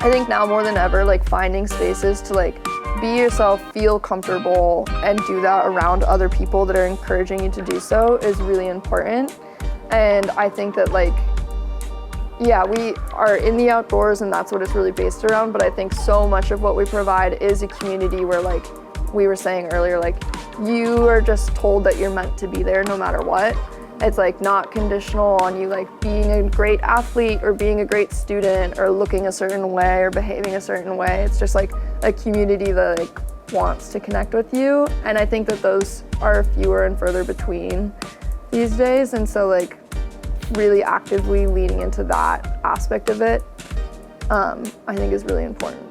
I think now more than ever, like finding spaces to like be yourself, feel comfortable, and do that around other people that are encouraging you to do so is really important. And I think that like, yeah, we are in the outdoors and that's what it's really based around, but I think so much of what we provide is a community where, like we were saying earlier, like you are just told that you're meant to be there no matter what. It's like not conditional on you like being a great athlete or being a great student or looking a certain way or behaving a certain way. It's just like a community that like wants to connect with you. And I think that those are fewer and further between these days. And so like really actively leaning into that aspect of it, I think is really important.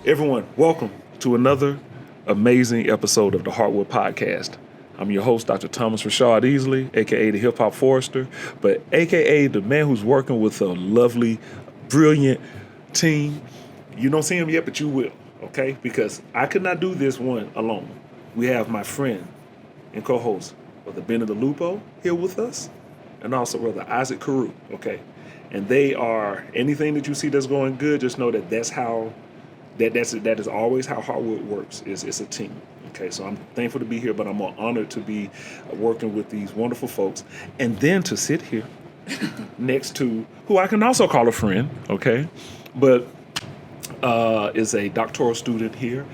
Everyone, welcome to another amazing episode of the Heartwood Podcast. I'm your host, Dr. Thomas Rashad Easley, aka the Hip Hop Forester, but aka the man who's working with a lovely, brilliant team. You don't see him yet, but you will, okay? Because I could not do this one alone. We have my friend and co-host, Brother Benny DeLupo, here with us, and also Brother Isaac Carew, okay? And they are, anything that you see that's going good, just know that that's how that is always how Heartwood works. It's a team. Okay, so I'm thankful to be here, but I'm more honored to be working with these wonderful folks, and then to sit here next to who I can also call a friend. Okay, but is a doctoral student here,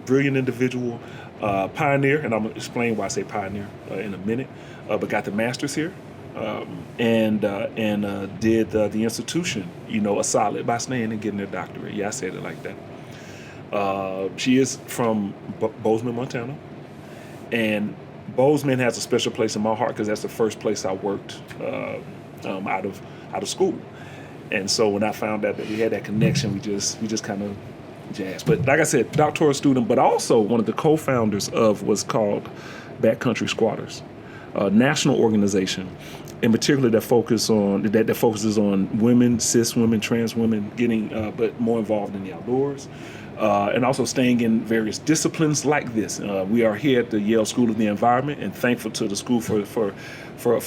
brilliant individual, pioneer, and I'm gonna explain why I say pioneer in a minute. But got the master's here. And did the institution, a solid by staying and getting their doctorate. Yeah, I said it like that. She is from Bozeman, Montana, and Bozeman has a special place in my heart because that's the first place I worked out of school. And so when I found out that we had that connection, we just kind of jazzed. But like I said, doctoral student, but also one of the co-founders of what's called Backcountry Squatters, a national organization, in particular that focuses on women, cis women, trans women getting, but more involved in the outdoors, and also staying in various disciplines like this. We are here at the Yale School of the Environment, and thankful to the school for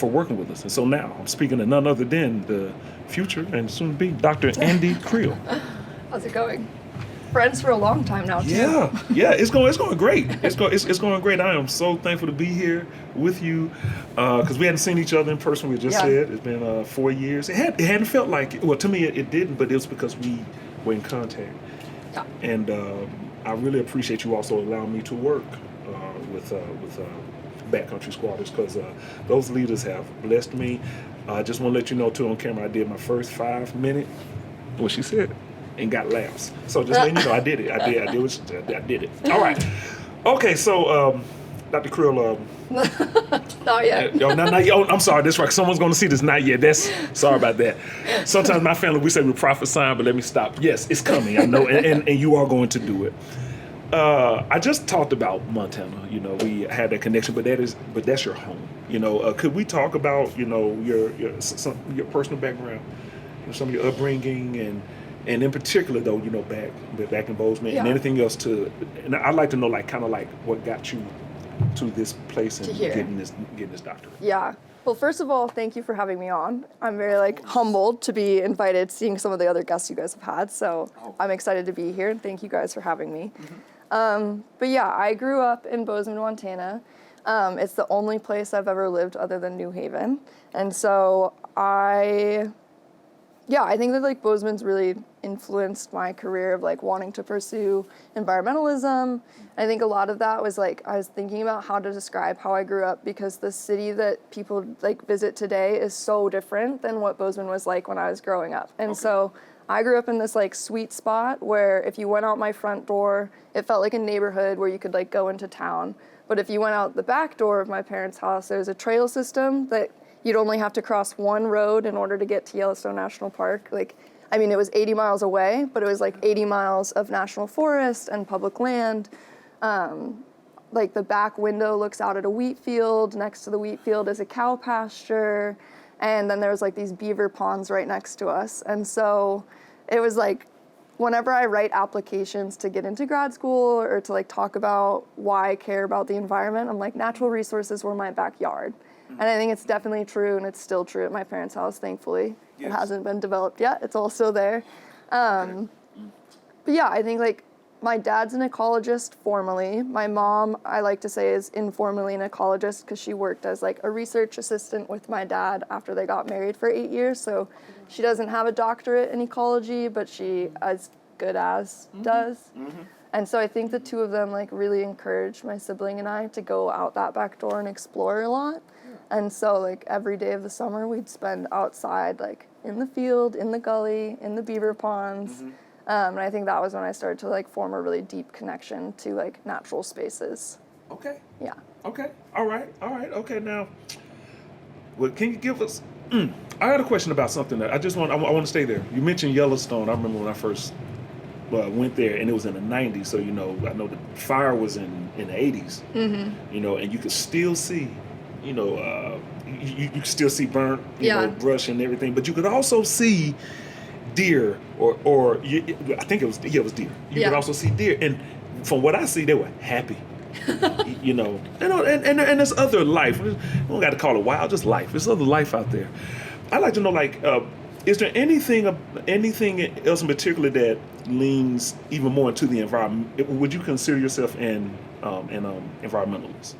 working with us. And so now I'm speaking to none other than the future and soon to be Dr. Andie Creel. How's it going? Friends for a long time now, too. Yeah, it's going great. It's going great. I am so thankful to be here with you because we hadn't seen each other in person. We just said it's been 4 years. It hadn't felt like it. Well, to me it didn't, but it was because we were in contact. Yeah. And I really appreciate you also allowing me to work with Backcountry Squatters because those leaders have blessed me. I just want to let you know too on camera I did my first 5 minute. What she said. And got laughs. So just letting you know, I did it. I did it. All right. Okay, so Dr. Creel. Not yet. Not yet. Oh, I'm sorry. That's right. Someone's going to see this. Not yet. Sorry about that. Sometimes my family, we say we're prophesying, but let me stop. Yes, it's coming. I know, and you are going to do it. I just talked about Montana. We had that connection, but that's your home. Could we talk about your personal background, some of your upbringing and in particular, though, back in Bozeman and anything else and I'd like to know, what got you to this place and getting this doctorate. Yeah. Well, first of all, thank you for having me on. I'm very humbled to be invited, seeing some of the other guests you guys have had. So I'm excited to be here, and thank you guys for having me. Mm-hmm. But yeah, I grew up in Bozeman, Montana. It's the only place I've ever lived other than New Haven, and so I think that Bozeman's really influenced my career of wanting to pursue environmentalism. I think a lot of that was I was thinking about how to describe how I grew up because the city that people visit today is so different than what Bozeman was like when I was growing up. And so I grew up in this sweet spot where if you went out my front door, it felt like a neighborhood where you could go into town. But if you went out the back door of my parents' house, there was a trail system that you'd only have to cross one road in order to get to Yellowstone National Park. It was 80 miles away, but it was 80 miles of national forest and public land. The back window looks out at a wheat field. Next to the wheat field is a cow pasture. And then there was these beaver ponds right next to us. And so it was whenever I write applications to get into grad school or to like talk about why I care about the environment, I'm like, natural resources were my backyard. And I think it's definitely true, and it's still true at my parents' house, thankfully. Yes. It hasn't been developed yet. It's all still there. But yeah, I think like my dad's an ecologist formally. My mom, I like to say, is informally an ecologist because she worked as like a research assistant with my dad after they got married for 8 years. So she doesn't have a doctorate in ecology, but she as good as does. And so I think the two of them like really encouraged my sibling and I to go out that back door and explore a lot. And so like every day of the summer we'd spend outside, like in the field, in the gully, in the beaver ponds. And I think that was when I started to like form a really deep connection to like natural spaces. Okay. Yeah. Okay. All right. Okay. Now, well, can you give us? I had a question about something that I want to stay there. You mentioned Yellowstone. I remember when I first went there, and it was in the 90s. So I know the fire was in the 80s. And you could still see, you could still see burnt, brush and everything, but you could also see deer I think it was deer. You could also see deer, and from what I see, they were happy. And there's other life. We don't got to call it wild, just life. There's other life out there. I'd like to know, like, is there anything else in particular that leans even more into the environment? Would you consider yourself an environmentalist?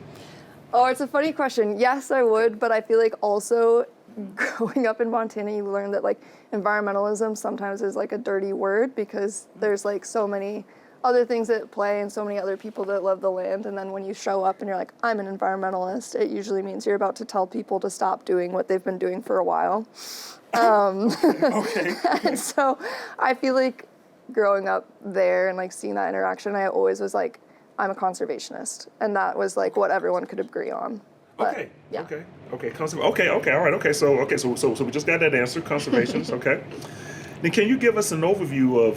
Oh, it's a funny question. Yes, I would, but I feel like also growing up in Montana, you learn that like environmentalism sometimes is like a dirty word because there's like so many other things at play and so many other people that love the land. And then when you show up and you're like, I'm an environmentalist, it usually means you're about to tell people to stop doing what they've been doing for a while. Okay. And so I feel like growing up there and like seeing that interaction, I always was like, I'm a conservationist. And that was like what everyone could agree on. But, okay. Yeah. Okay. All right. Okay. So we just got that answer. Conservationist. Okay. Then can you give us an overview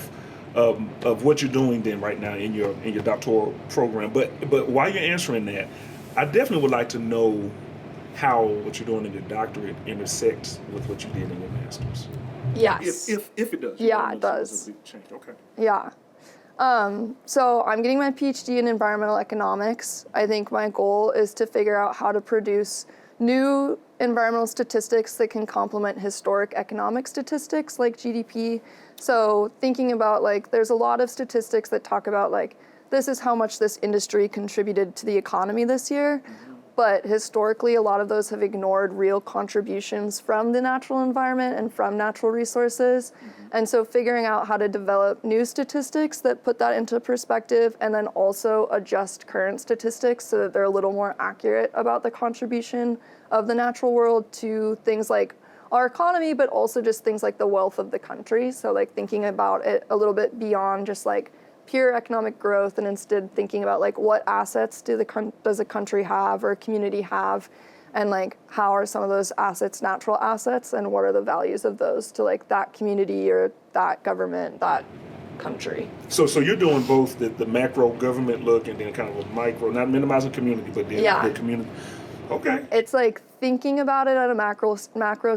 of what you're doing then right now in your doctoral program? But while you're answering that, I definitely would like to know how what you're doing in your doctorate intersects with what you did in your master's. Yes. If it does. Yeah, it does. Okay. Yeah. So I'm getting my Ph.D. in environmental economics. I think my goal is to figure out how to produce new environmental statistics that can complement historic economic statistics like GDP. So thinking about like, there's a lot of statistics that talk about like, this is how much this industry contributed to the economy this year. But historically, a lot of those have ignored real contributions from the natural environment and from natural resources. And so figuring out how to develop new statistics that put that into perspective and then also adjust current statistics so that they're a little more accurate about the contribution of the natural world to things like our economy, but also just things like the wealth of the country. So like thinking about it a little bit beyond just like pure economic growth and instead thinking about like what assets does a country have or a community have, and like how are some of those assets natural assets and what are the values of those to like that community or that government, that country. So you're doing both the macro government look and then kind of a micro, not minimizing community, but then the community. Okay. It's like thinking about it at a macro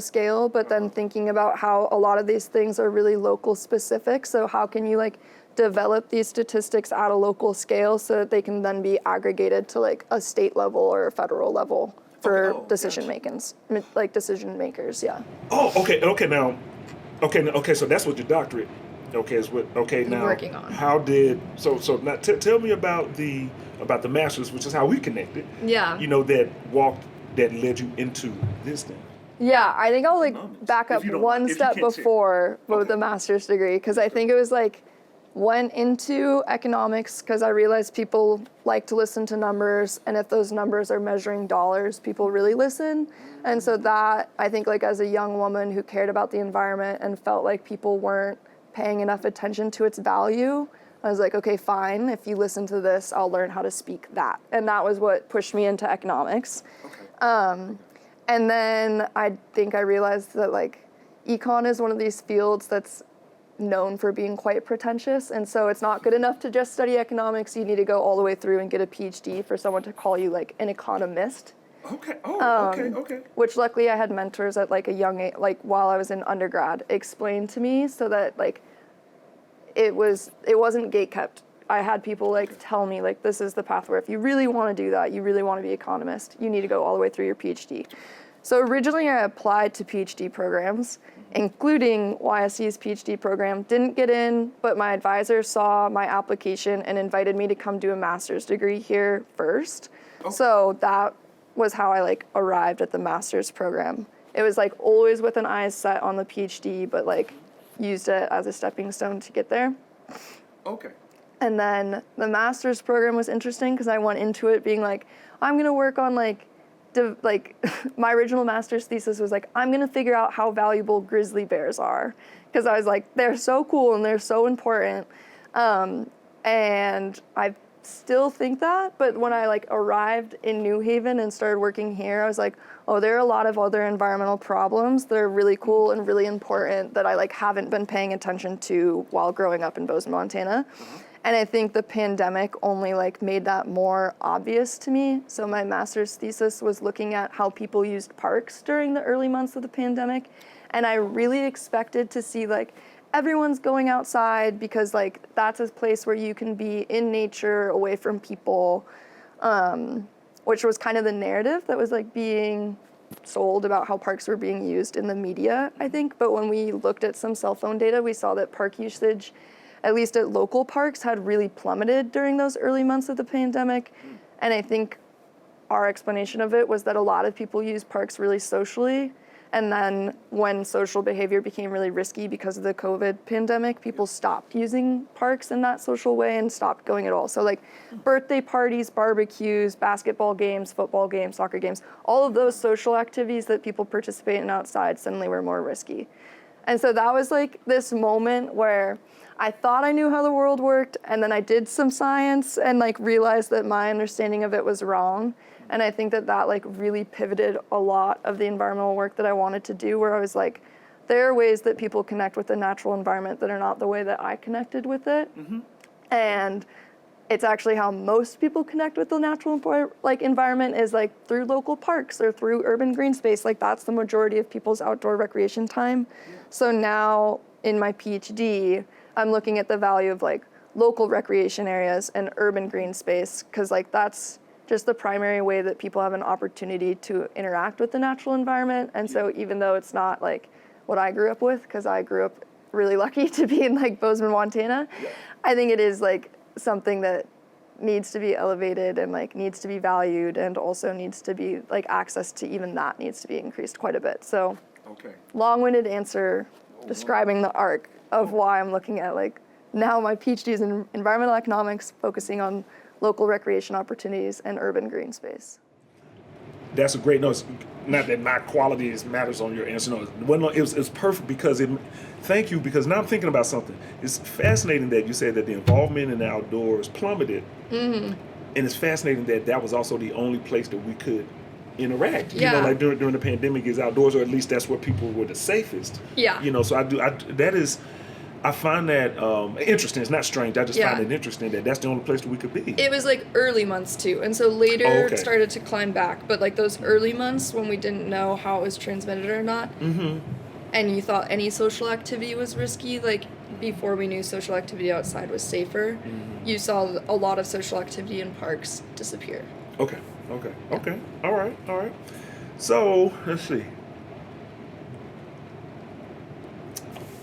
scale, but then thinking about how a lot of these things are really local specific. So how can you like develop these statistics at a local scale so that they can then be aggregated to like a state level or a federal level for decision makers, yeah. Oh, okay. Now, so that's what your doctorate, is what. Okay, now working on. How did so now tell me about the master's, which is how we connected. Yeah. That led you into this thing. Yeah, I think I'll like back up one step before the master's degree because I think it was like. Went into economics because I realized people like to listen to numbers, and if those numbers are measuring dollars, people really listen. And so that, I think like as a young woman who cared about the environment and felt like people weren't paying enough attention to its value, I was like, okay, fine, if you listen to this, I'll learn how to speak that. And that was what pushed me into economics. Okay. And then I think I realized that like econ is one of these fields that's known for being quite pretentious, and so it's not good enough to just study economics. You need to go all the way through and get a PhD for someone to call you like an economist. Okay. Okay. Which luckily I had mentors at like a young age, like while I was in undergrad, explained to me so that like it wasn't gate kept. I had people like tell me like, this is the path where if you really want to do that, you really want to be an economist, you need to go all the way through your PhD. So originally I applied to PhD programs, including YSC's PhD program, didn't get in, but my advisor saw my application and invited me to come do a master's degree here first. Oh. So that was how I like arrived at the master's program. It was like always with an eye set on the PhD, but like used it as a stepping stone to get there. Okay. And then the master's program was interesting because I went into it being like, I'm gonna work on like my original master's thesis was like, I'm gonna figure out how valuable grizzly bears are. Because I was like, they're so cool and they're so important. And I still think that, but when I like arrived in New Haven and started working here, I was like, oh, there are a lot of other environmental problems that are really cool and really important that I like haven't been paying attention to while growing up in Bozeman, Montana. Mm-hmm. And I think the pandemic only like made that more obvious to me. So my master's thesis was looking at how people used parks during the early months of the pandemic. And I really expected to see like everyone's going outside because like that's a place where you can be in nature away from people, which was kind of the narrative that was like being sold about how parks were being used in the media, I think. But when we looked at some cell phone data, we saw that park usage, at least at local parks, had really plummeted during those early months of the pandemic. And I think our explanation of it was that a lot of people use parks really socially. And then when social behavior became really risky because of the COVID pandemic, people stopped using parks in that social way and stopped going at all. So like birthday parties, barbecues, basketball games, football games, soccer games, all of those social activities that people participate in outside suddenly were more risky. And so that was like this moment where I thought I knew how the world worked, and then I did some science and like realized that my understanding of it was wrong. And I think that that like really pivoted a lot of the environmental work that I wanted to do, where I was like, there are ways that people connect with the natural environment that are not the way that I connected with it. Mm-hmm. And it's actually how most people connect with the natural environment is like through local parks or through urban green space. Like that's the majority of people's outdoor recreation time. Yeah. So now in my PhD, I'm looking at the value of like local recreation areas and urban green space, because like that's just the primary way that people have an opportunity to interact with the natural environment. And so even though it's not like what I grew up with, because I grew up really lucky to be in like Bozeman, Montana, I think it is like something that needs to be elevated and like needs to be valued, and also needs to be like access to even that needs to be increased quite a bit. So long-winded answer describing the arc of why I'm looking at like now my PhD is in environmental economics, focusing on local recreation opportunities and urban green space. That's a great note. Not that my qualities matters on your answer. No, it was perfect because thank you, because now I'm thinking about something. It's fascinating that you said that the involvement in the outdoors plummeted. Mm-hmm. And it's fascinating that that was also the only place that we could interact. Yeah. You know, like during the pandemic is outdoors, or at least that's where people were the safest. Yeah. You know, so I find that interesting. It's not strange. I just find it interesting that that's the only place that we could be. It was like early months too. And so later it started to climb back. But like those early months when we didn't know how it was transmitted or not, mm-hmm. and you thought any social activity was risky, like before we knew social activity outside was safer, mm-hmm. you saw a lot of social activity in parks disappear. Okay. All right. So, let's see.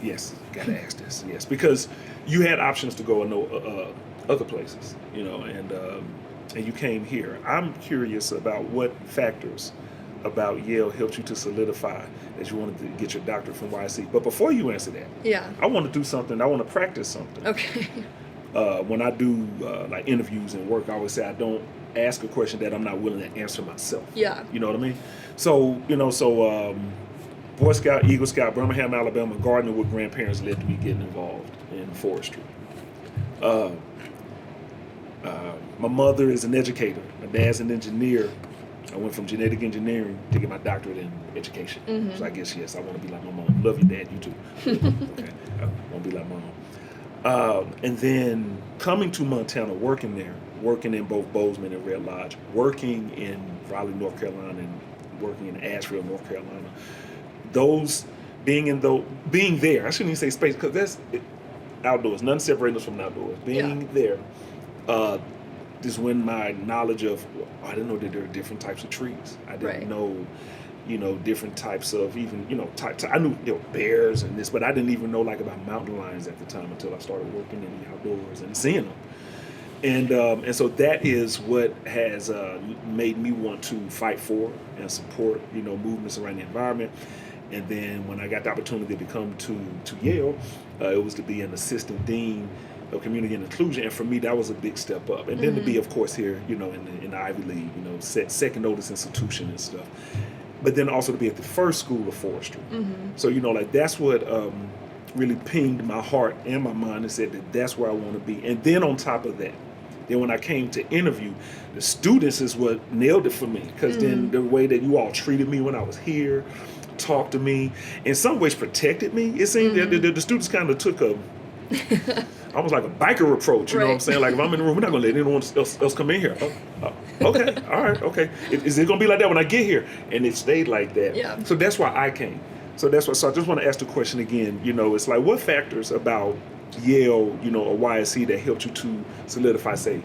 Yes, gotta ask this. Yes, because you had options to go other places, you know, and you came here. I'm curious about what factors about Yale helped you to solidify that you wanted to get your doctorate from YSC. But before you answer that, I want to do something. I want to practice something. Okay. When I do like interviews and work, I always say I don't ask a question that I'm not willing to answer myself. Yeah. You know what I mean? So, Boy Scout, Eagle Scout, Birmingham, Alabama, gardening with grandparents led to me getting involved in forestry. My mother is an educator. My dad's an engineer. I went from genetic engineering to get my doctorate in education. Mm-hmm. So I guess, yes, I want to be like my mom. Love you, Dad. You too. Okay. I want to be like mom. And then coming to Montana, working in both Bozeman and Red Lodge, working in Raleigh, North Carolina, and working in Asheville, North Carolina. Being there, I shouldn't even say space, because outdoors. Nothing separating us from the outdoors. Being there is when my knowledge of, I didn't know that there were different types of trees. I didn't know, different types of even, I knew bears and this, but I didn't even know like about mountain lions at the time until I started working in the outdoors and seeing them. And so that is what has made me want to fight for and support, movements around the environment. And then when I got the opportunity to come to Yale, it was to be an assistant dean of community and inclusion. And for me, that was a big step up. And then to be, of course, here, in the Ivy League, second notice institution and stuff. But then also to be at the first school of forestry. So, that's what really pinged my heart and my mind and said that that's where I want to be. And then on top of that, then when I came to interview, the students is what nailed it for me. Because then the way that you all treated me when I was here, talked to me, in some ways protected me. It seemed that the students kind of took a, almost like a biker approach, you know what I'm saying? Like if I'm in the room, we're not going to let anyone else come in here. Okay, all right, okay. Is it going to be like that when I get here? And it stayed like that. Yeah. So that's why I came. So I just want to ask the question again, it's like what factors about Yale, or YSC that helped you to solidify, say,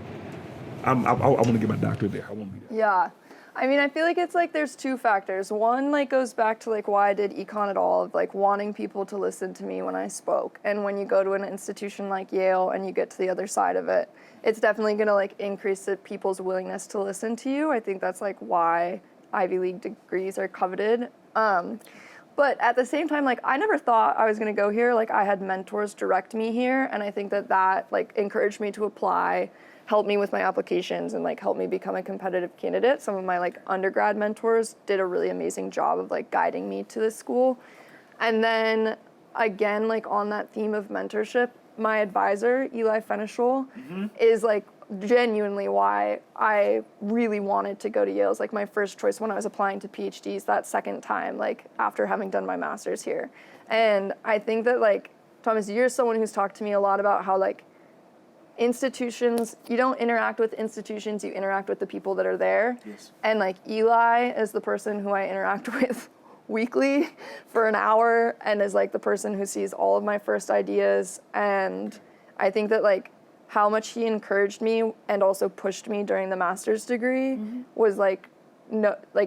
I want to get my doctorate there. I want to be there. Yeah. I mean, I feel like it's like there's two factors. One, like, goes back to, like, why I did econ at all, of, like, wanting people to listen to me when I spoke. And when you go to an institution like Yale and you get to the other side of it, it's definitely going to, like, increase the people's willingness to listen to you. I think that's, like, why Ivy League degrees are coveted. But at the same time, like, I never thought I was going to go here. Like, I had mentors direct me here, and I think that, like, encouraged me to apply, helped me with my applications, and, like, helped me become a competitive candidate. Some of my, like, undergrad mentors did a really amazing job of, like, guiding me to this school. And then, again, like, on that theme of mentorship, my advisor, Eli Fenischel, is, like, genuinely why I really wanted to go to Yale. It was like my first choice when I was applying to PhDs that second time, like after having done my master's here. And I think that, like, Thomas, you're someone who's talked to me a lot about how, like, institutions, you don't interact with institutions, you interact with the people that are there. Yes. And, like, Eli is the person who I interact with weekly for an hour and is, like, the person who sees all of my first ideas. And I think that, like, how much he encouraged me and also pushed me during the master's degree was, like,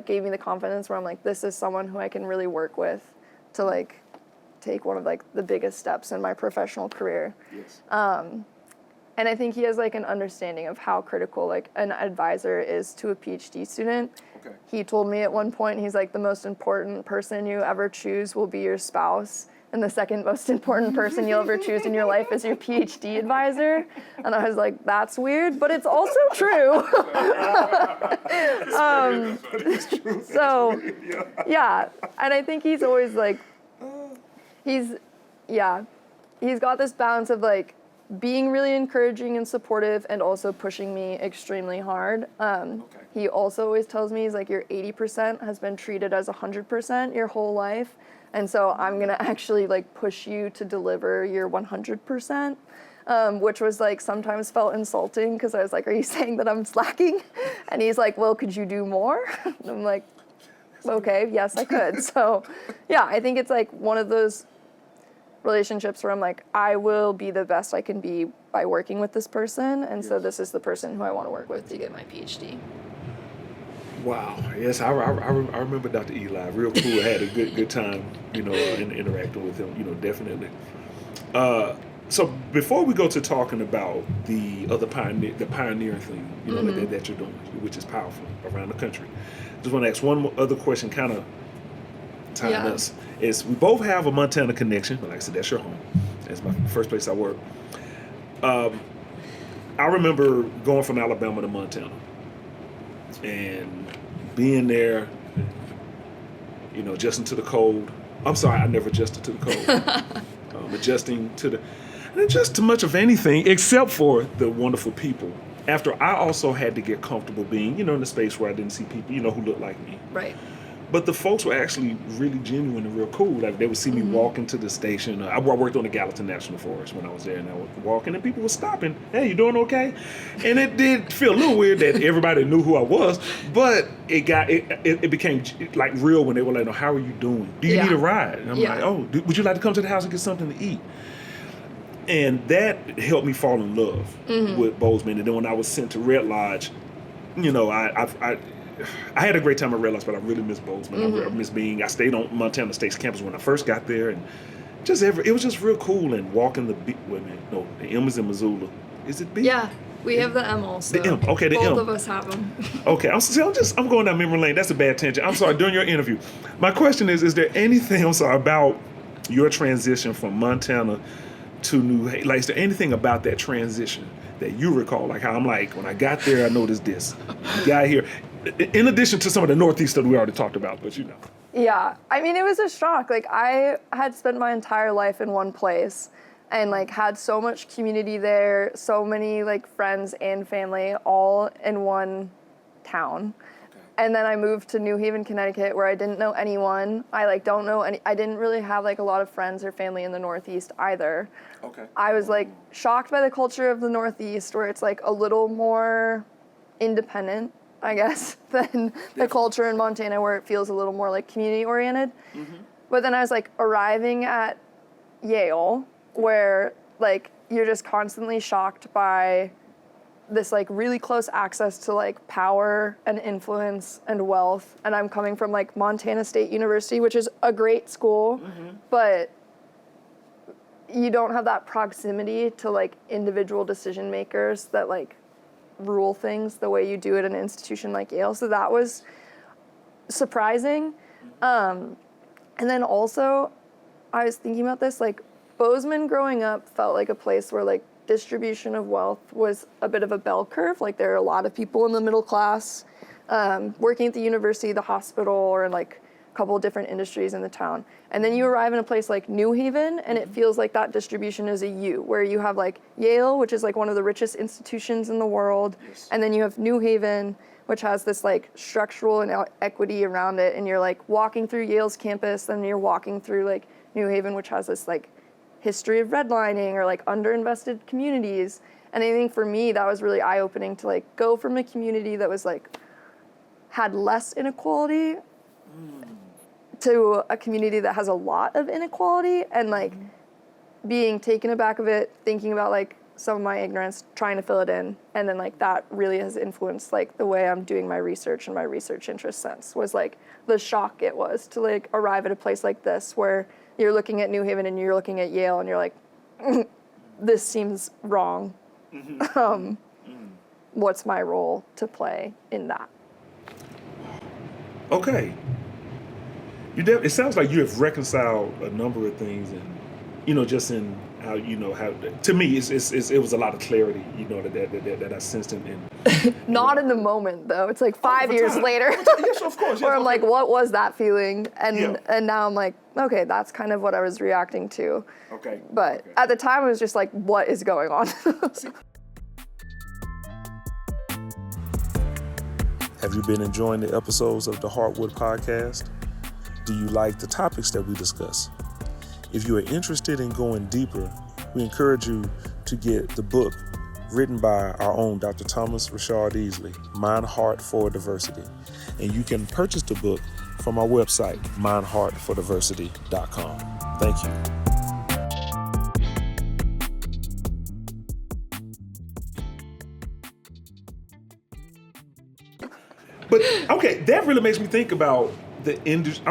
gave me the confidence where I'm like, this is someone who I can really work with to, like, take one of, like, the biggest steps in my professional career. Yes. And I think he has, like, an understanding of how critical, like, an advisor is to a PhD student. Okay. He told me at one point, he's like, the most important person you ever choose will be your spouse. And the second most important person you'll ever choose in your life is your PhD advisor. And I was like, that's weird, but it's also true. So, yeah. And I think he's always, like, he's got this balance of, like, being really encouraging and supportive and also pushing me extremely hard. He also always tells me, he's like, your 80% has been treated as 100% your whole life. And so I'm going to actually, like, push you to deliver your 100%, which was, like, sometimes felt insulting because I was like, are you saying that I'm slacking? And he's like, well, could you do more? And I'm like, okay, yes, I could. So, yeah, I think it's, like, one of those relationships where I'm like, I will be the best I can be by working with this person. And so this is the person who I want to work with to get my PhD. Wow. Yes, I remember Dr. Eli. Real cool. I had a good time, interacting with him, definitely. So before we go to talking about the other pioneering thing, that you're doing, which is powerful around the country, just want to ask one other question, kind of tying us. Is we both have a Montana connection. Like I said, that's your home. That's my first place I work. I remember going from Alabama to Montana and being there, adjusting to the cold. I'm sorry, I never adjusted to the cold. Adjusting to adjust to much of anything except for the wonderful people. After I also had to get comfortable being, in a space where I didn't see people, who looked like me. Right. But the folks were actually really genuine and real cool. Like, they would see me walk into the station. I worked on the Gallatin National Forest when I was there, and I would walk in, and people were stopping. Hey, you doing okay? And it did feel a little weird that everybody knew who I was, but it became, like, real when they were like, how are you doing? Do you need a ride? And I'm like, would you like to come to the house and get something to eat? And that helped me fall in love with Bozeman. And then when I was sent to Red Lodge, you know, I had a great time at Red Lodge, but I really miss Bozeman. I miss I stayed on Montana State's campus when I first got there, and it was just real cool. And walking the M is in Missoula. Is it B? Yeah, we have the M also. The M, okay, the Both M. of us have them. Okay, I'm going down memory lane. That's a bad tangent. I'm sorry, during your interview. My question is there anything, about your transition from Montana to New Haven? Like, is there anything about that transition that you recall? Like how I'm like, when I got there, I noticed this. You got here. In addition to some of the Northeast that we already talked about, but Yeah, I mean, it was a shock. Like, I had spent my entire life in one place and, like, had so much community there, so many, like, friends and family all in one town. And then I moved to New Haven, Connecticut, where I didn't know anyone. I didn't really have, like, a lot of friends or family in the Northeast either. Okay. I was, like, shocked by the culture of the Northeast, where it's, like, a little more independent, I guess, than the culture in Montana, where it feels a little more like community oriented. But then I was like arriving at Yale, where like you're just constantly shocked by this like really close access to like power and influence and wealth. And I'm coming from like Montana State University, which is a great school, but you don't have that proximity to like individual decision makers that like rule things the way you do at an institution like Yale. So that was surprising. And then also, I was thinking about this, like Bozeman growing up felt like a place where like distribution of wealth was a bit of a bell curve. Like there are a lot of people in the middle class working at the university, the hospital, or in like a couple of different industries in the town. And then you arrive in a place like New Haven, and it feels like that distribution is a U, where you have like Yale, which is like one of the richest institutions in the world, and then you have New Haven, which has this like structural and equity around it, and you're like walking through Yale's campus, and you're walking through like New Haven, which has this like history of redlining or like underinvested communities. And I think for me, that was really eye-opening to like go from a community that was like had less inequality to a community that has a lot of inequality, and like being taken aback of it, thinking about like some of my ignorance, trying to fill it in, and then like that really has influenced like the way I'm doing my research and my research interest since, was like the shock it was to like arrive at a place like this where you're looking at New Haven and you're looking at Yale and you're like, this seems wrong. What's my role to play in that? Okay. It sounds like you have reconciled a number of things, and just in how how to me it was a lot of clarity, that I sensed in Not in the moment though. It's like 5 years later. Yes, of course. Where I'm like, what was that feeling? And now I'm like, okay, that's kind of what I was reacting to. Okay. But at the time, it was just like, what is going on? Have you been enjoying the episodes of the Heartwood Podcast? Do you like the topics that we discuss? If you are interested in going deeper, we encourage you to get the book written by our own Dr. Thomas Rashard Easley, Mind, Heart for Diversity. And you can purchase the book from our website, mindheartfordiversity.com. Thank you. But okay, that really makes me think about the industry.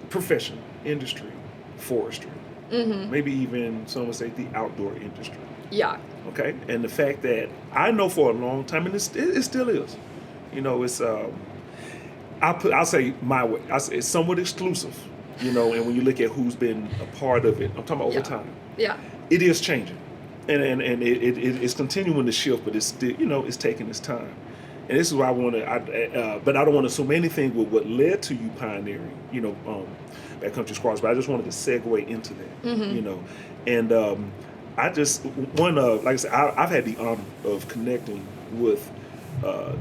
Profession, industry, forestry, maybe even some would say the outdoor industry. Yeah. Okay, and the fact that I know for a long time, and it still is, it's I'll say my way. It's somewhat exclusive, and when you look at who's been a part of it, I'm talking about over time. Yeah. It is changing, and it's continuing to shift, but it's still, it's taking its time. And this is why I want to, but I don't want to assume anything with what led to you pioneering, Backcountry Squatters. But I just wanted to segue into that, And I just like I said, I've had the honor of connecting with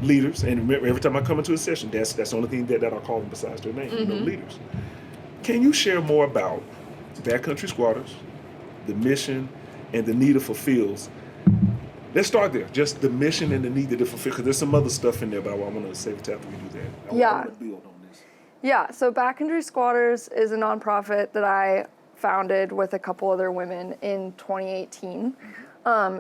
leaders, and remember, every time I come into a session, that's the only thing that I call them besides their name, leaders. Can you share more about Backcountry Squatters, the mission, and the need it fulfills? Let's start there. Just the mission and the need that it fulfills, because there's some other stuff in there, but I want to save it after we do that. I want to build on this. Yeah, so Backcountry Squatters is a nonprofit that I founded with a couple other women in 2018.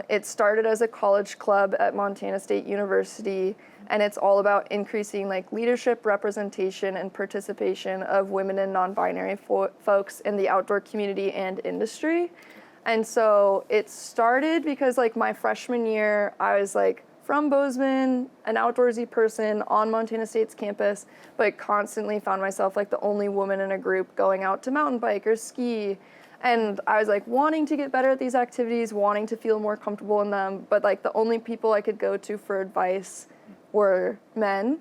It started as a college club at Montana State University, and it's all about increasing like leadership, representation, and participation of women and non-binary folks in the outdoor community and industry. And so it started because like my freshman year, I was like from Bozeman, an outdoorsy person on Montana State's campus, but constantly found myself like the only woman in a group going out to mountain bike or ski. And I was like wanting to get better at these activities, wanting to feel more comfortable in them, but like the only people I could go to for advice were men.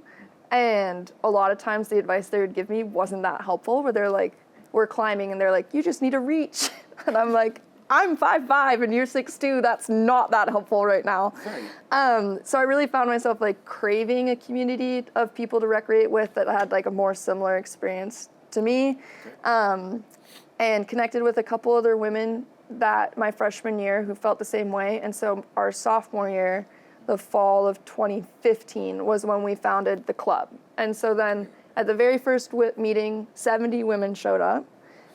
And a lot of times the advice they would give me wasn't that helpful, where they're like, we're climbing and they're like, you just need to reach. And I'm like, I'm 5'5" and you're 6'2", that's not that helpful right now. Right. So I really found myself like craving a community of people to recreate with that had like a more similar experience to me. And connected with a couple other women that my freshman year who felt the same way. And so our sophomore year, the fall of 2015, was when we founded the club. And so then at the very first meeting, 70 women showed up.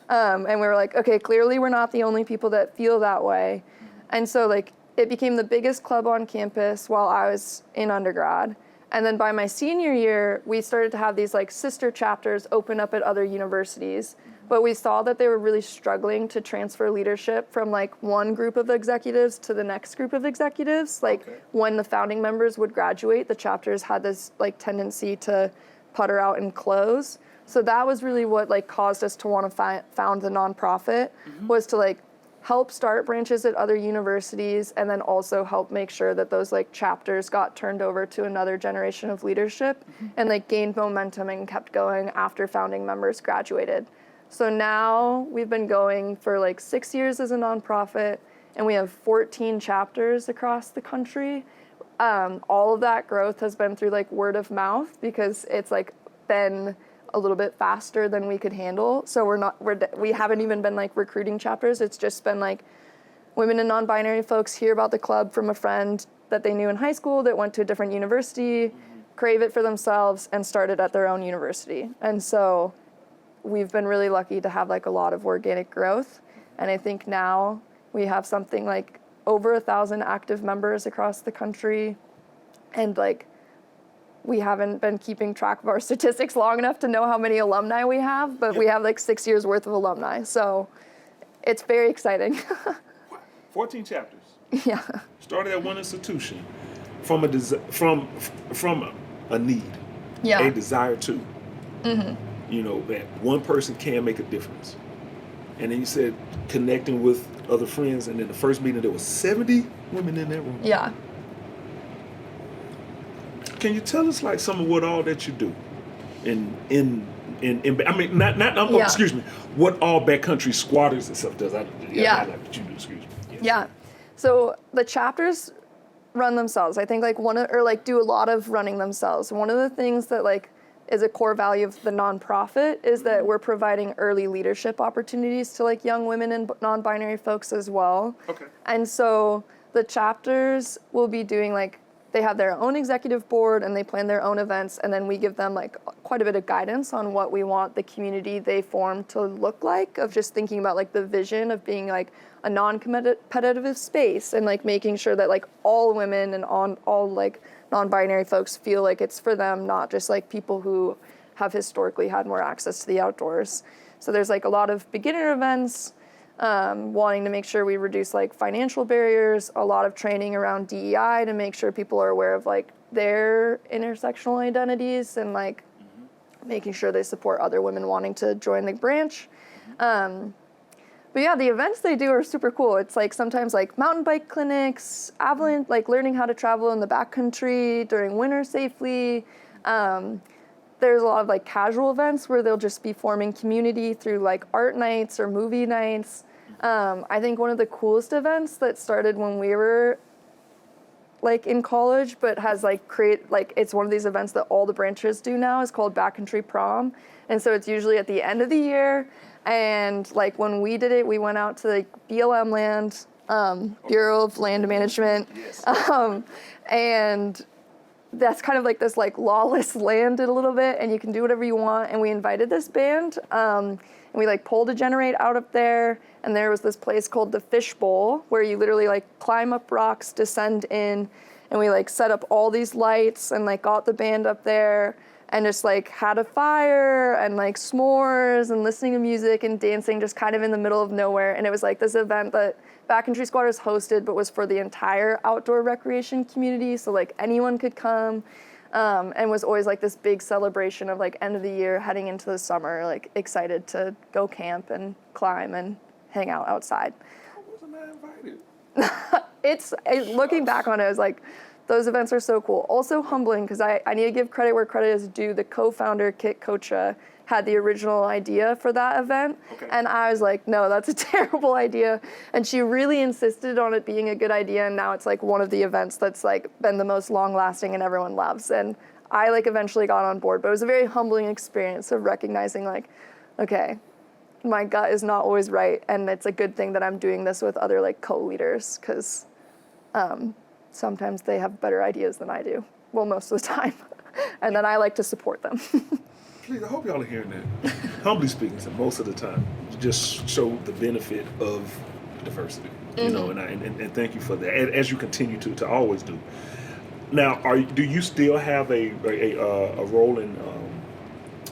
And we were like, okay, clearly we're not the only people that feel that way. And so like it became the biggest club on campus while I was in undergrad. And then by my senior year, we started to have these like sister chapters open up at other universities. But we saw that they were really struggling to transfer leadership from like one group of executives to the next group of executives. Like when the founding members would graduate, the chapters had this like tendency to putter out and close. So that was really what like caused us to want to found the nonprofit, was to like help start branches at other universities and then also help make sure that those like chapters got turned over to another generation of leadership and like gained momentum and kept going after founding members graduated. So now we've been going for like 6 years as a nonprofit, and we have 14 chapters across the country. All of that growth has been through like word of mouth, because it's like been a little bit faster than we could handle. So we haven't even been like recruiting chapters. It's just been like women and non-binary folks hear about the club from a friend that they knew in high school that went to a different university, crave it for themselves, and started at their own university. And so we've been really lucky to have like a lot of organic growth. And I think now we have something like over 1,000 active members across the country. And like, we haven't been keeping track of our statistics long enough to know how many alumni we have, but we have like 6 years worth of alumni. So it's very exciting. 14 chapters. Yeah. Started at one institution from a from a need, a desire to. You know, that one person can make a difference. And then you said connecting with other friends, and in the first meeting there was 70 women in that room. Yeah. Can you tell us like some of what all that you do in I mean excuse me, what all Backcountry Squatters and stuff does? I like what you do, excuse me. Yes. Yeah. So the chapters run themselves. I think like do a lot of running themselves. One of the things that like is a core value of the nonprofit is that we're providing early leadership opportunities to like young women and non-binary folks as well. Okay. And so the chapters will be doing like, they have their own executive board and they plan their own events, and then we give them like quite a bit of guidance on what we want the community they form to look like, of just thinking about like the vision of being like a non-competitive space, and like making sure that like all women and all like non-binary folks feel like it's for them, not just like people who have historically had more access to the outdoors. So there's like a lot of beginner events, wanting to make sure we reduce like financial barriers, a lot of training around DEI to make sure people are aware of like their intersectional identities, and like making sure they support other women wanting to join the branch. But yeah, the events they do are super cool. It's like sometimes like mountain bike clinics, avalanche, like learning how to travel in the backcountry during winter safely. There's a lot of like casual events where they'll just be forming community through like art nights or movie nights. I think one of the coolest events that started when we were like in college, but has like it's one of these events that all the branches do now, is called Backcountry Prom. And so it's usually at the end of the year. And like when we did it, we went out to like BLM land, Bureau of Land Management. Yes. And that's kind of like this like lawless land a little bit, and you can do whatever you want. And we invited this band, and we like pole degenerate out up there. And there was this place called the Fish Bowl where you literally like climb up rocks, descend in, and we like set up all these lights and like got the band up there and just like had a fire and like s'mores and listening to music and dancing just kind of in the middle of nowhere. And it was like this event that Backcountry Squatters hosted, but was for the entire outdoor recreation community. So like anyone could come, and was always like this big celebration of like end of the year, heading into the summer, like excited to go camp and climb and hang out outside. How wasn't I invited? Looking back on it, I was like, those events are so cool. Also humbling, because I need to give credit where credit is due. The co-founder, Kit Kocha, had the original idea for that event. Okay. And I was like, no, that's a terrible idea. And she really insisted on it being a good idea. And now it's like one of the events that's like been the most long lasting and everyone loves. And I like eventually got on board, but it was a very humbling experience of recognizing like, okay, my gut is not always right. And it's a good thing that I'm doing this with other like co-leaders, because sometimes they have better ideas than I do. Well, most of the time. And then I like to support them. Please, I hope y'all are hearing that. Humbly speaking, so most of the time, you just show the benefit of diversity, you know, and thank you for that, as you continue to always do. Now, do you still have a role in,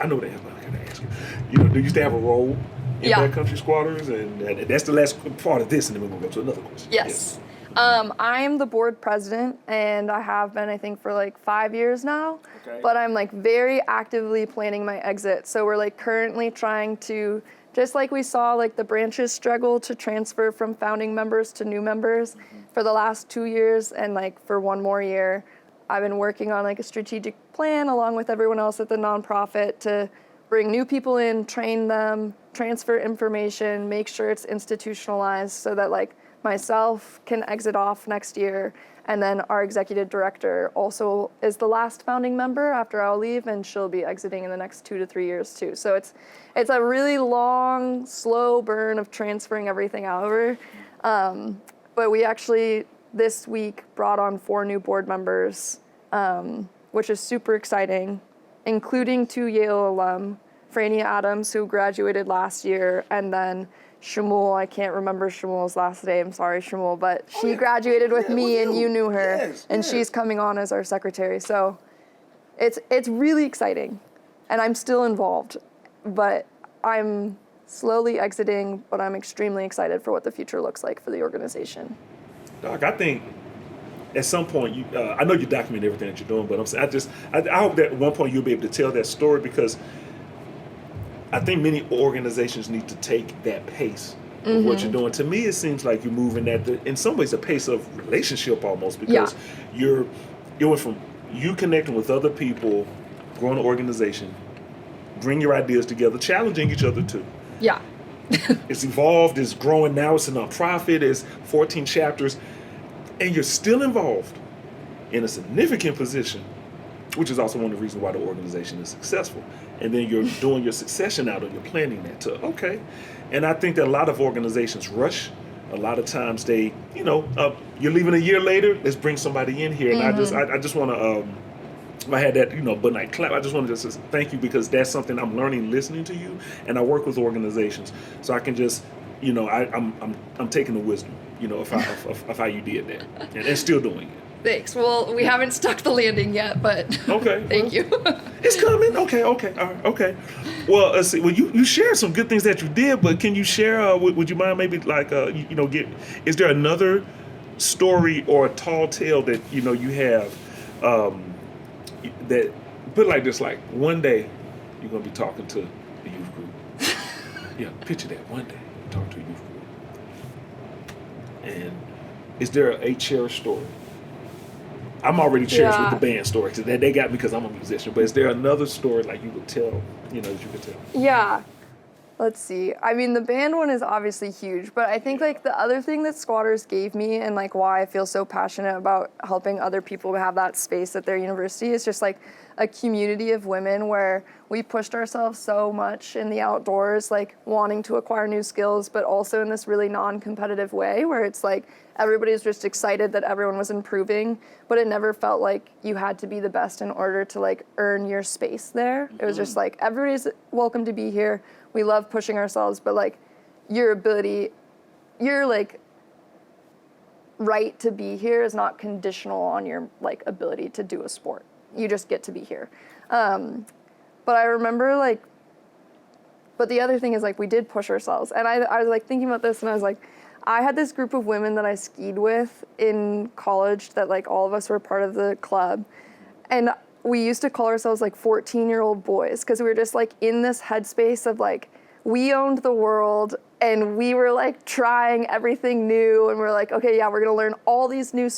I know they have, I gotta ask you, do you still have a role in Backcountry Squatters? And that's the last part of this, and then we're gonna go to another question. Yes. I'm the board president, and I have been, I think, for like 5 years now. Okay. But I'm like very actively planning my exit. So we're like currently trying to, just like we saw like the branches struggle to transfer from founding members to new members for the last 2 years, and like for one more year, I've been working on like a strategic plan along with everyone else at the nonprofit to bring new people in, train them, transfer information, make sure it's institutionalized so that like myself can exit off next year, and then our executive director also is the last founding member after I'll leave, and she'll be exiting in the next 2 to 3 years too. So it's a really long, slow burn of transferring everything over. But we actually this week brought on 4 new board members, which is super exciting, including 2 Yale alum, Franny Adams, who graduated last year, and then Shmuel, I can't remember Shmuel's last name, sorry Shmuel, but she graduated with me and you knew her, and she's coming on as our secretary. So it's really exciting, and I'm still involved, but I'm slowly exiting, but I'm extremely excited for what the future looks like for the organization. Doc, I think at some point, I know you document everything that you're doing, but I hope that at one point you'll be able to tell that story, because I think many organizations need to take that pace of what you're doing. To me, it seems like you're moving at in some ways a pace of relationship almost, because you're going from you connecting with other people, growing an organization, bring your ideas together, challenging each other too. Yeah. It's evolved, it's growing now, it's a nonprofit, it's 14 chapters, and you're still involved in a significant position, which is also one of the reasons why the organization is successful. And then you're doing your succession out, or you're planning that too. Okay. And I think that a lot of organizations rush. A lot of times they, you're leaving a year later, let's bring somebody in here. And I just want to, if I had that, good night clap, I just want to just thank you, because that's something I'm learning listening to you. And I work with organizations, so I can just, I'm taking the wisdom, of how you did that, and still doing it. Thanks. Well, we haven't stuck the landing yet, but okay. Thank you. It's coming. Okay. All right. Okay. Well, let's see. Well, you shared some good things that you did, but can you share? Would you mind maybe is there another story or a tall tale that you have that put it like this? Like one day you're gonna be talking to the youth group. Yeah. Picture that. One day you're talking to a youth group, and is there a cherished story? I'm already cherished with the band story, because they got me because I'm a musician. But is there another story like you would tell, that you could tell? Yeah. Let's see. I mean, the band one is obviously huge, but I think like the other thing that Squatters gave me and like why I feel so passionate about helping other people have that space at their university is just like a community of women where we pushed ourselves so much in the outdoors, like wanting to acquire new skills, but also in this really non-competitive way where it's like everybody's just excited that everyone was improving, but it never felt like you had to be the best in order to like earn your space there. It was just like everybody's welcome to be here. We love pushing ourselves, but like your like right to be here is not conditional on your like ability to do a sport. You just get to be here. But I remember like, but the other thing is like we did push ourselves. And I was like thinking about this and I was like, I had this group of women that I skied with in college that like all of us were part of the club. And we used to call ourselves like 14-year-old boys because we were just like in this headspace of like, we owned the world and we were like trying everything new and we're like, okay, yeah, we're gonna learn all these new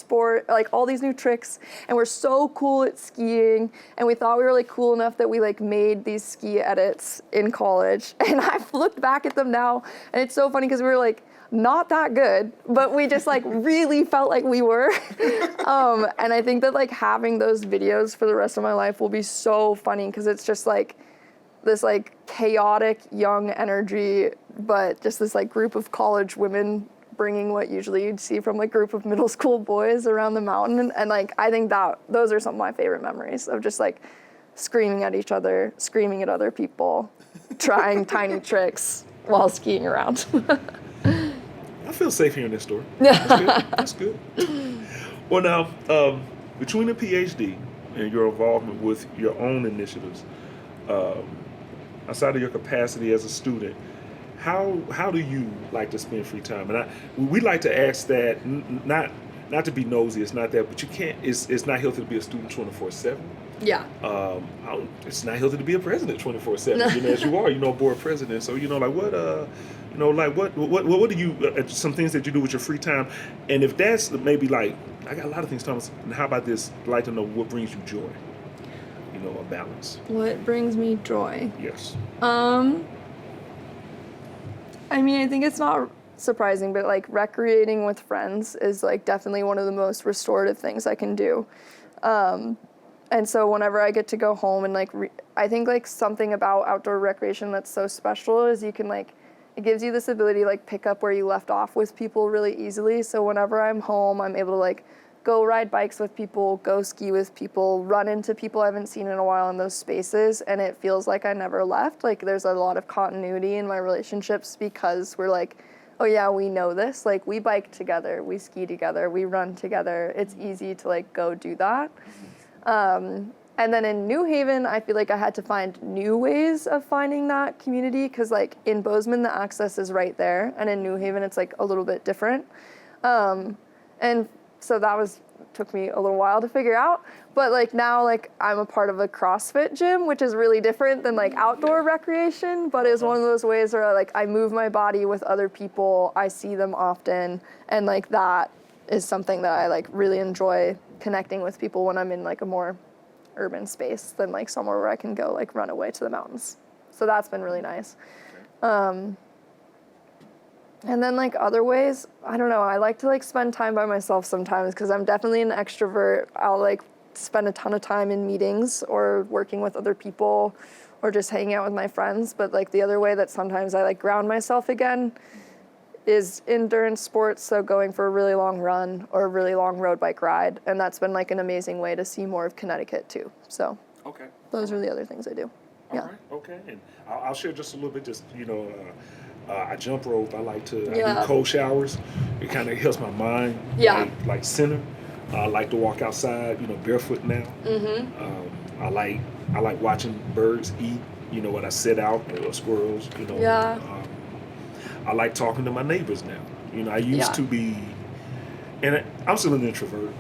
all these new tricks and we're so cool at skiing and we thought we were like cool enough that we like made these ski edits in college and I've looked back at them now and it's so funny because we were like not that good, but we just like really felt like we were. And I think that like having those videos for the rest of my life will be so funny because it's just like this like chaotic young energy, but just this like group of college women bringing what usually you'd see from like group of middle school boys around the mountain. And like, I think that those are some of my favorite memories of just like screaming at each other, screaming at other people, trying tiny tricks while skiing around. I feel safe hearing this story. That's good. Well, now, between the Ph.D. and your involvement with your own initiatives, outside of your capacity as a student, how do you like to spend free time? And we like to ask that, not to be nosy, it's not that, but you can't. It's not healthy to be a student 24/7. Yeah. It's not healthy to be a president 24/7. You know, as you are, a board president. So like what do you some things that you do with your free time? And if that's maybe like I got a lot of things, Thomas. And how about this? I'd like to know what brings you joy. A balance. What brings me joy? Yes. I mean, I think it's not surprising, but like recreating with friends is like definitely one of the most restorative things I can do. And so whenever I get to go home and like, I think like something about outdoor recreation that's so special is you can like, it gives you this ability to like pick up where you left off with people really easily. So whenever I'm home, I'm able to like go ride bikes with people, go ski with people, run into people I haven't seen in a while in those spaces. And it feels like I never left. Like there's a lot of continuity in my relationships because we're like, oh yeah, we know this. Like we bike together, we ski together, we run together. It's easy to like go do that. And then in New Haven, I feel like I had to find new ways of finding that community because like in Bozeman, the access is right there. And in New Haven, it's like a little bit different. And so that took me a little while to figure out. But like now, like I'm a part of a CrossFit gym, which is really different than like outdoor recreation, but it's one of those ways where like I move my body with other people, I see them often. And like that is something that I like really enjoy connecting with people when I'm in like a more urban space than like somewhere where I can go like run away to the mountains. So that's been really nice. And then like other ways, I don't know, I like to like spend time by myself sometimes because I'm definitely an extrovert. I'll like spend a ton of time in meetings or working with other people or just hanging out with my friends. But like the other way that sometimes I like ground myself again is endurance sports, so going for a really long run or a really long road bike ride. And that's been like an amazing way to see more of Connecticut too. So those are the other things I do. All right, okay. And I'll share just a little bit, I jump rope. I like to I do cold showers. It kind of helps my mind like center. I like to walk outside, barefoot now. Mm-hmm. I like watching birds eat, when I sit out, or squirrels, I like talking to my neighbors now. I used to be, and I'm still an introvert,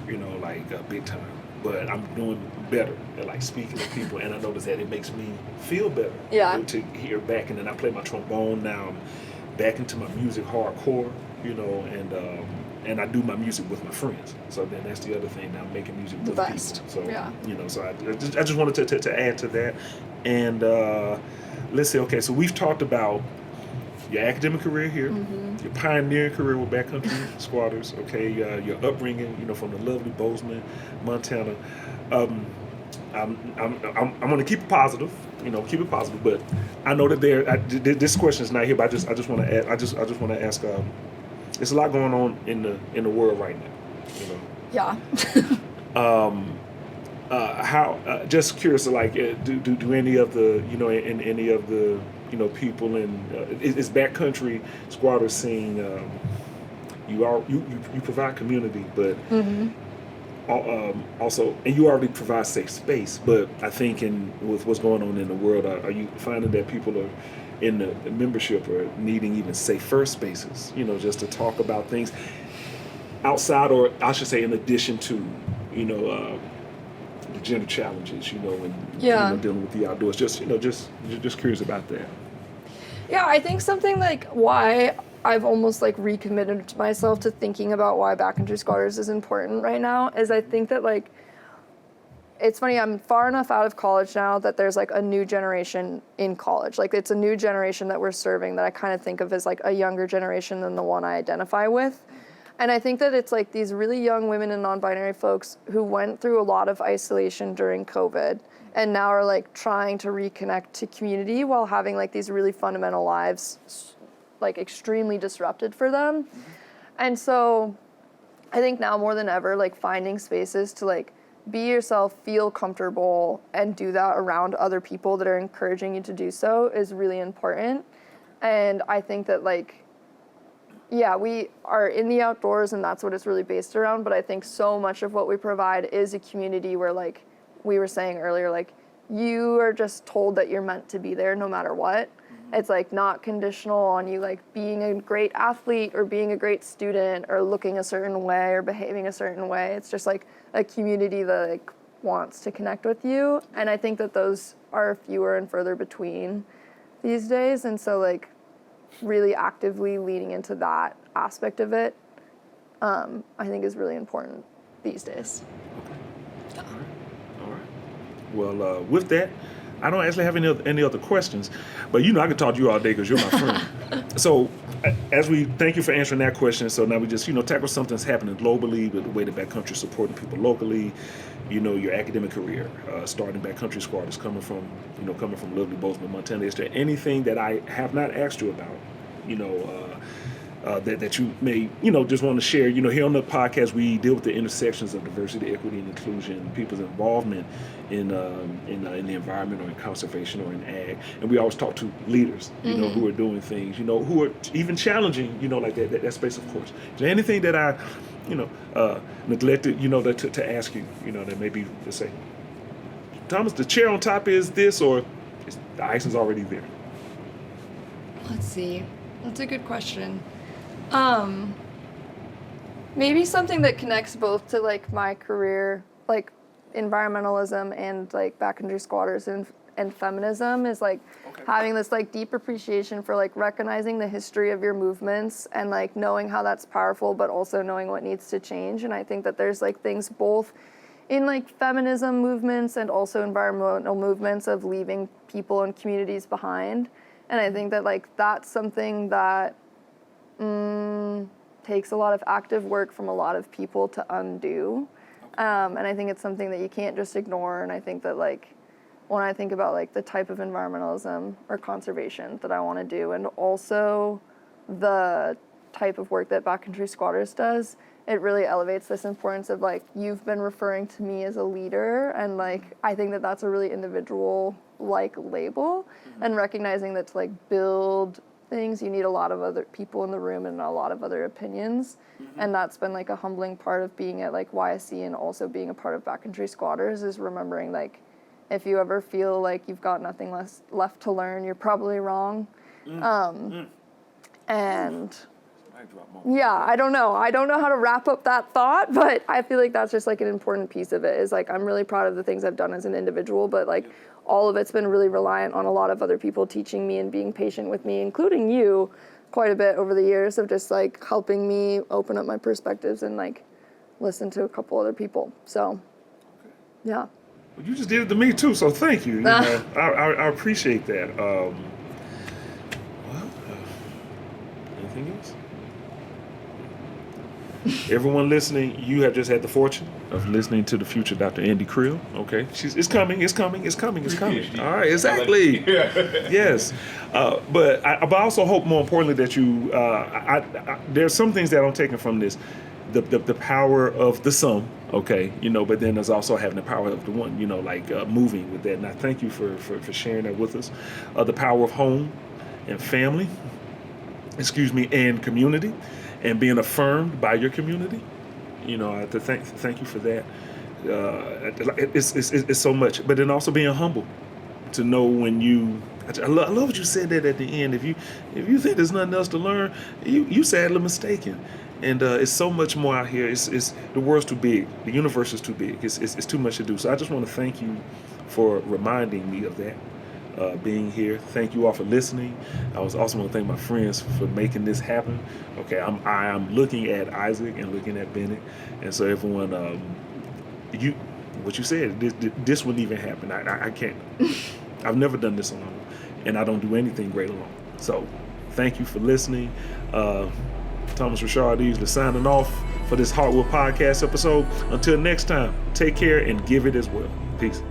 big time. But I'm doing better at like speaking to people, and I notice that it makes me feel better to hear back. And then I play my trombone now. I'm back into my music hardcore, and I do my music with my friends. So then that's the other thing now, making music with people. So so I just wanted to add to that. And let's say, okay, so we've talked about your academic career here, your pioneering career with Backcountry Squatters, okay, your upbringing, from the lovely Bozeman, Montana. I'm going to keep it positive, but I know that this question is not here, but I just want to ask. There's a lot going on in the world right now, Yeah. How just curious, like, do any of the in any of the people in is Backcountry Squatters scene, you provide community, but also, and you already provide safe space, but I think with what's going on in the world, are you finding that people are in the membership are needing even safer spaces, just to talk about things outside, or I should say in addition to the gender challenges, and dealing with the outdoors. Just curious about that. Yeah, I think something like why I've almost like recommitted myself to thinking about why Backcountry Squatters is important right now is I think that like it's funny, I'm far enough out of college now that there's like a new generation in college. Like it's a new generation that we're serving that I kind of think of as like a younger generation than the one I identify with. And I think that it's like these really young women and non-binary folks who went through a lot of isolation during COVID and now are like trying to reconnect to community while having like these really fundamental lives like extremely disrupted for them. And so I think now more than ever, like finding spaces to like be yourself, feel comfortable, and do that around other people that are encouraging you to do so is really important. And I think that like, yeah, we are in the outdoors and that's what it's really based around, but I think so much of what we provide is a community where like we were saying earlier, like you are just told that you're meant to be there no matter what. It's like not conditional on you like being a great athlete or being a great student or looking a certain way or behaving a certain way. It's just like a community that like wants to connect with you. And I think that those are fewer and further between these days. And so like really actively leaning into that aspect of it, I think is really important these days. Okay. All right. Well, with that, I don't actually have any other questions, but I could talk to you all day because you're my friend. So, as we thank you for answering that question, so now we just tackle something that's happening globally, but the way that Backcountry is supporting people locally. Your academic career, starting Backcountry Squatters, coming from lovely Bozeman, Montana. Is there anything that I have not asked you about? That you may just want to share. Here on the podcast we deal with the intersections of diversity, equity, and inclusion, people's involvement in the environment or in conservation or in ag, and we always talk to leaders, who are doing things, who are even challenging, like that space. Of course, is there anything that I, neglected, to ask you, that maybe to say, Thomas, the chair on top is this, or the ice is already there? Let's see. That's a good question. Maybe something that connects both to like my career, like environmentalism and like Backcountry Squatters and feminism is like having this like deep appreciation for like recognizing the history of your movements and like knowing how that's powerful, but also knowing what needs to change. And I think that there's like things both in like feminism movements and also environmental movements of leaving people and communities behind. And I think that like that's something that takes a lot of active work from a lot of people to undo. And I think it's something that you can't just ignore. And I think that like when I think about like the type of environmentalism or conservation that I want to do, and also the type of work that Backcountry Squatters does, it really elevates this importance of like, you've been referring to me as a leader. And like, I think that that's a really individual like label, and recognizing that to like build things, you need a lot of other people in the room and a lot of other opinions. And that's been like a humbling part of being at like YSC and also being a part of Backcountry Squatters, is remembering like, if you ever feel like you've got nothing left to learn, you're probably wrong. And yeah, I don't know how to wrap up that thought, but I feel like that's just like an important piece of it, is like, I'm really proud of the things I've done as an individual, but like all of it's been really reliant on a lot of other people teaching me and being patient with me, including you quite a bit over the years, of just like helping me open up my perspectives and like listen to a couple other people. So yeah. Well, you just did it to me too, so thank you. I appreciate that. Everyone listening, you have just had the fortune of listening to the future Dr. Andie Creel. Okay, it's coming. All right, exactly. Yes, but I also hope, more importantly, that you. There's some things that I'm taking from this. The power of the sum, okay, but then there's also having the power of the one, like moving with that. And I thank you for sharing that with us. The power of home and family, and community, and being affirmed by your community. I have to thank you for that. It's so much, but then also being humble to know when you. I love what you said that at the end. If you think there's nothing else to learn, you sadly mistaken. And it's so much more out here. It's the world's too big. The universe is too big. It's too much to do. So I just want to thank you for reminding me of that, being here. Thank you all for listening. I was also want to thank my friends for making this happen. Okay, I'm looking at Isaac and looking at Bennett, and so everyone, what you said, this wouldn't even happen. I can't. I've never done this alone, and I don't do anything great alone. So thank you for listening. Thomas Rashard Easley signing off for this Heartwood Podcast episode. Until next time, take care and give it as well. Peace.